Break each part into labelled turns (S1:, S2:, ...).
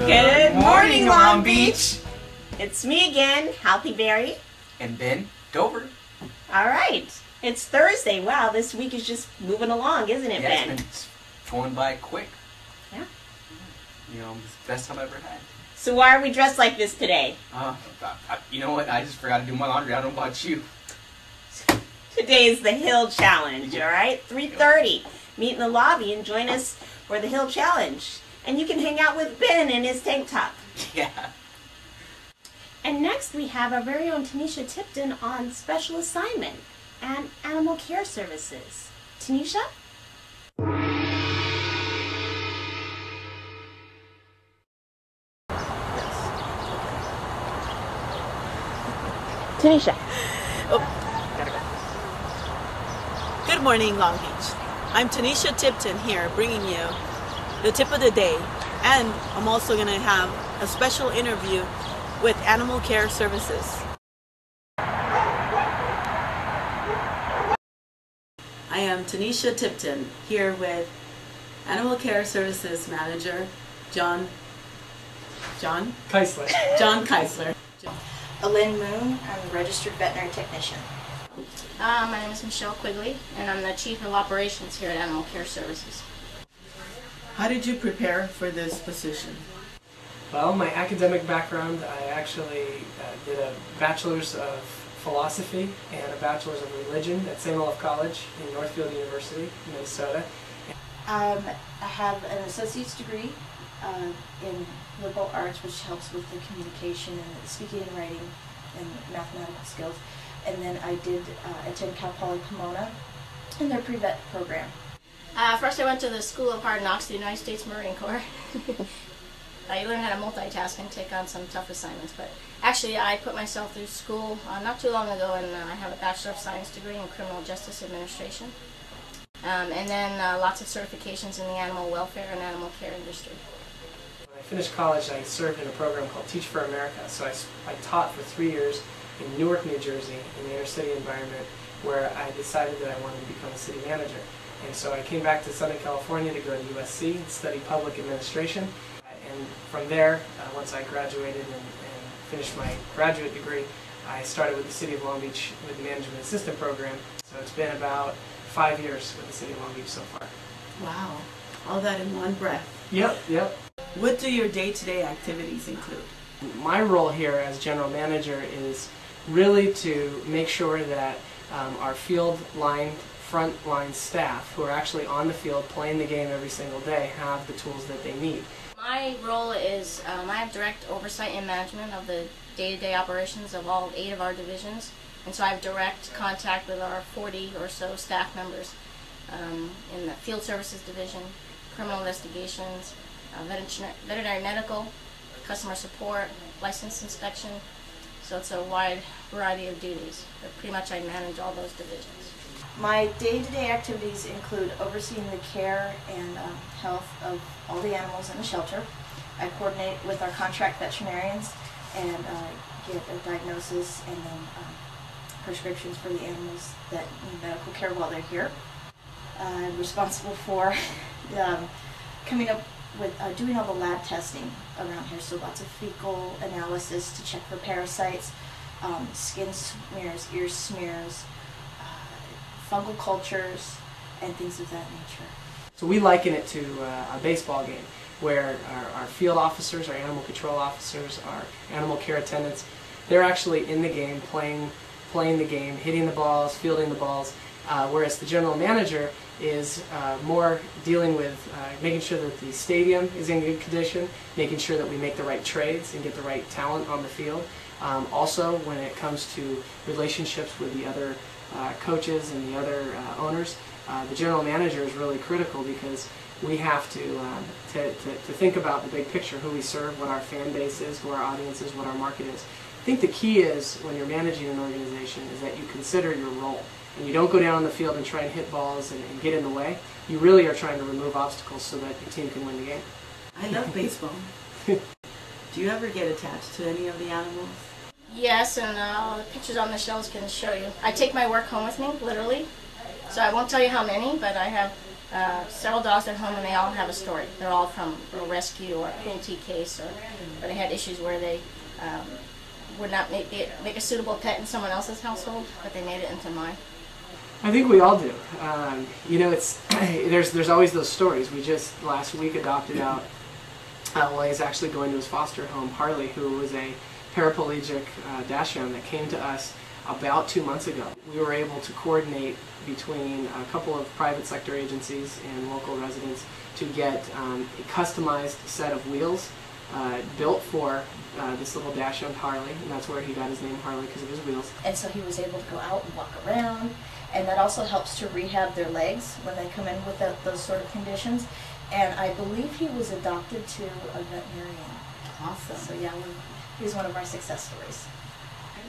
S1: Good morning, Long Beach.
S2: It's me again, Healthy Berry.
S1: And Ben Dover.
S2: All right. It's Thursday. Wow, this week is just moving along, isn't it, Ben?
S1: It's going by quick.
S2: Yeah.
S1: You know, it's the best time I've ever had.
S2: So why are we dressed like this today?
S1: You know what? I just forgot to do my laundry. I don't know about you.
S2: Today is the Hill Challenge, all right? 3:30. Meet in the lobby and join us for the Hill Challenge. And you can hang out with Ben in his tank top.
S1: Yeah.
S2: And next we have our very own Tanisha Tipton on special assignment and animal care services. Tanisha? Tanisha.
S3: Oh, gotta go. Good morning, Long Beach. I'm Tanisha Tipton here, bringing you the tip of the day, and I'm also going to have a special interview with Animal Care Services. I am Tanisha Tipton here with Animal Care Services Manager John
S4: Keisler.
S3: John Keisler.
S5: Alin Moon, I'm a registered veterinary technician.
S6: My name is Michelle Quigley, and I'm the Chief of Operations here at Animal Care Services.
S3: How did you prepare for this position?
S4: Well, my academic background, I actually did a Bachelor's of Philosophy and a Bachelor's of Religion at St. Olaf College in Northfield University, Minnesota.
S5: I have an associate's degree in liberal arts, which helps with the communication and speaking and writing and mathematical skills. And then I did attend Cal Poly Pomona in their pre-vet program.
S6: First I went to the School of Hard Knocks, the United States Marine Corps. I learned how to multitask and take on some tough assignments, but actually I put myself through school not too long ago, and I have a Bachelor of Science degree in Criminal Justice Administration. And then lots of certifications in the animal welfare and animal care industry.
S4: When I finished college, I served in a program called Teach for America. So I taught for 3 years in Newark, New Jersey, in the inner city environment, where I decided that I wanted to become a city manager. And so I came back to Southern California to go to USC and study public administration. And from there, once I graduated and finished my graduate degree, I started with the City of Long Beach with the Management Assistant Program. So it's been about 5 years with the City of Long Beach so far.
S3: Wow, all that in one breath.
S4: Yep.
S3: What do your day-to-day activities include?
S4: My role here as general manager is really to make sure that our frontline staff who are actually on the field playing the game every single day have the tools that they need.
S6: My role is I have direct oversight and management of the day-to-day operations of all 8 of our divisions, and so I have direct contact with our 40 or so staff members in the Field Services Division, Criminal Investigations, Veterinary Medical, Customer Support, License Inspection, so it's a wide variety of duties, but pretty much I manage all those divisions.
S5: My day-to-day activities include overseeing the care and health of all the animals in the shelter. I coordinate with our contract veterinarians and get a diagnosis and then prescriptions for the animals that need medical care while they're here. I'm responsible for coming up with doing all the lab testing around here, so lots of fecal analysis to check for parasites, skin smears, ear smears, fungal cultures, and things of that nature.
S4: So we liken it to a baseball game where our field officers, our animal control officers, our animal care attendants, they're actually in the game, playing the game, hitting the balls, fielding the balls, whereas the general manager is more dealing with making sure that the stadium is in good condition, making sure that we make the right trades and get the right talent on the field. Also, when it comes to relationships with the other coaches and the other owners, the general manager is really critical because we have to think about the big picture, who we serve, what our fan base is, who our audience is, what our market is. I think the key is, when you're managing an organization, is that you consider your role. And you don't go down on the field and try and hit balls and get in the way. You really are trying to remove obstacles so that your team can win the game.
S3: I love baseball. Do you ever get attached to any of the animals?
S6: Yes, and the pictures on the shelves can show you. I take my work home with me, literally. So I won't tell you how many, but I have several dogs at home, and they all have a story. They're all from a rescue or a cruelty case, or they had issues where they would not make a suitable pet in someone else's household, but they made it into mine.
S4: I think we all do. You know, it's there's always those stories. We just last week adopted out. Well, he's actually going to his foster home, Harley, who was a paraplegic dachshund that came to us about 2 months ago. We were able to coordinate between a couple of private sector agencies and local residents to get a customized set of wheels built for this little dachshund Harley, and that's where he got his name Harley, because of his wheels.
S5: And so he was able to go out and walk around, and that also helps to rehab their legs when they come in with those sort of conditions. And I believe he was adopted to a veterinarian.
S3: Awesome.
S5: So yeah, he's one of our success stories.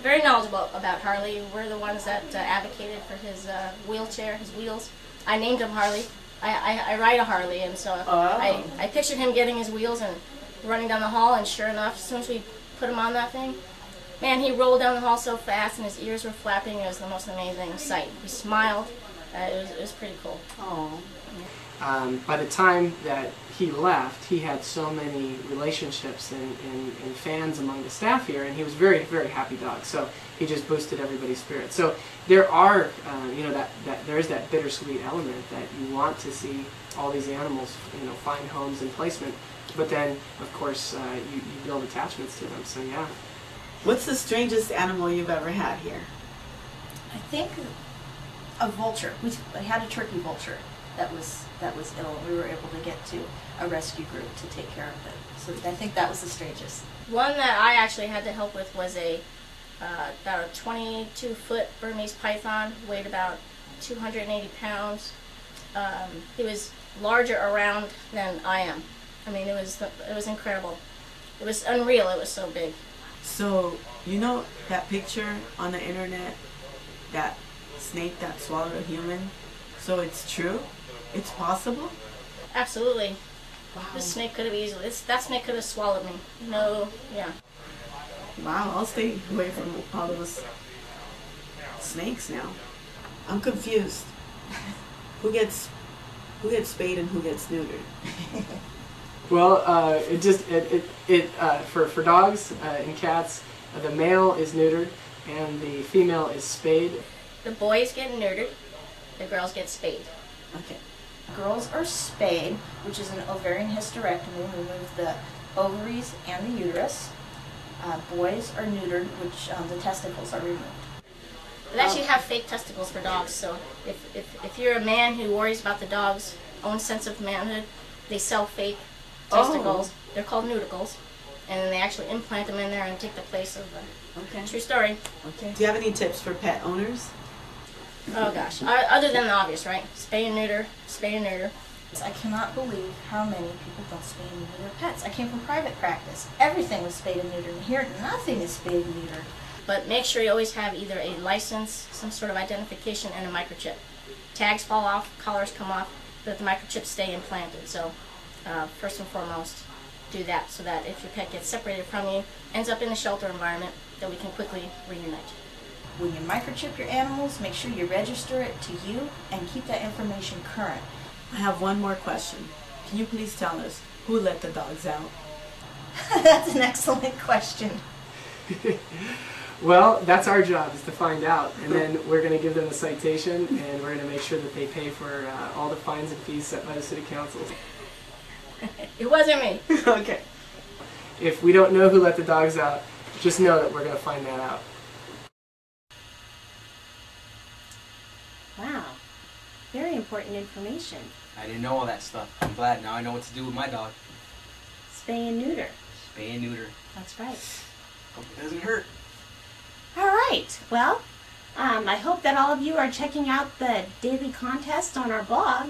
S6: Very knowledgeable about Harley. We're the ones that advocated for his wheelchair, his wheels. I named him Harley. I ride a Harley, and so I pictured him getting his wheels and running down the hall, and sure enough, as soon as we put him on that thing, man, he rolled down the hall so fast and his ears were flapping. It was the most amazing sight. He smiled. It was pretty cool.
S3: Oh.
S4: By the time that he left, he had so many relationships and fans among the staff here, and he was very, very happy dog. So he just boosted everybody's spirits. So there are, you know, that there is that bittersweet element that you want to see all these animals, you know, find homes and placement. But then, of course, you build attachments to them. So yeah.
S3: What's the strangest animal you've ever had here?
S5: I think a vulture. We had a turkey vulture that was ill, and we were able to get to a rescue group to take care of it. So I think that was the strangest.
S6: One that I actually had to help with was about a 22-foot Burmese python, weighed about 280 pounds. He was larger around than I am. I mean, it was incredible. It was unreal. It was so big.
S3: So, you know that picture on the internet, that snake that swallowed a human? So it's true? It's possible?
S6: Absolutely.
S3: Wow.
S6: This snake could have that snake could have swallowed me. No, yeah.
S3: Wow, I'll stay away from all those snakes now. I'm confused. Who gets spayed and who gets neutered?
S4: Well, for dogs and cats, the male is neutered and the female is spayed.
S6: The boys get neutered, the girls get spayed.
S3: Okay.
S5: Girls are spayed, which is an ovarian hysterectomy. We remove the ovaries and the uterus. Boys are neutered, which the testicles are removed.
S6: They actually have fake testicles for dogs, so if you're a man who worries about the dog's own sense of manhood, they sell fake testicles. Oh. They're called nudicles, and then they actually implant them in there and take the place of the true story.
S3: Okay. Do you have any tips for pet owners?
S6: Oh gosh, other than the obvious, right? Spay and neuter, spay and neuter.
S5: I cannot believe how many people don't spay and neuter their pets. I came from private practice. Everything was spayed and neutered, and here nothing is spayed and neutered.
S6: But make sure you always have either a license, some sort of identification, and a microchip. Tags fall off, collars come off, but the microchips stay implanted. So first and foremost, do that so that if your pet gets separated from you, ends up in a shelter environment, that we can quickly reunite.
S5: When you microchip your animals, make sure you register it to you and keep that information current.
S3: I have one more question. Can you please tell us who let the dogs out?
S5: That's an excellent question.
S4: Well, that's our job, is to find out, and then we're going to give them a citation, and we're going to make sure that they pay for all the fines and fees set by the city council.
S6: It wasn't me.
S4: Okay. If we don't know who let the dogs out, just know that we're going to find that out.
S2: Wow. Very important information.
S1: I didn't know all that stuff. I'm glad now I know what to do with my dog.
S2: Spay and neuter.
S1: Spay and neuter.
S2: That's right.
S1: Hope it doesn't hurt.
S2: All right. Well, I hope that all of you are checking out the daily contest on our blog.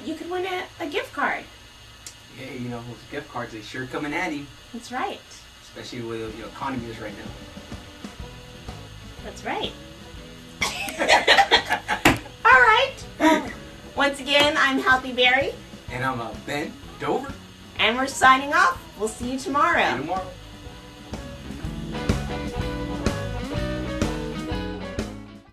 S2: You could win a gift card.
S1: Yeah, you know, those gift cards, they sure come in handy.
S2: That's right.
S1: Especially with the economy is right now.
S2: That's right. All right. Well, once again, I'm Healthy Berry.
S1: And I'm Ben Dover.
S2: And we're signing off. We'll see you tomorrow.
S1: See you tomorrow.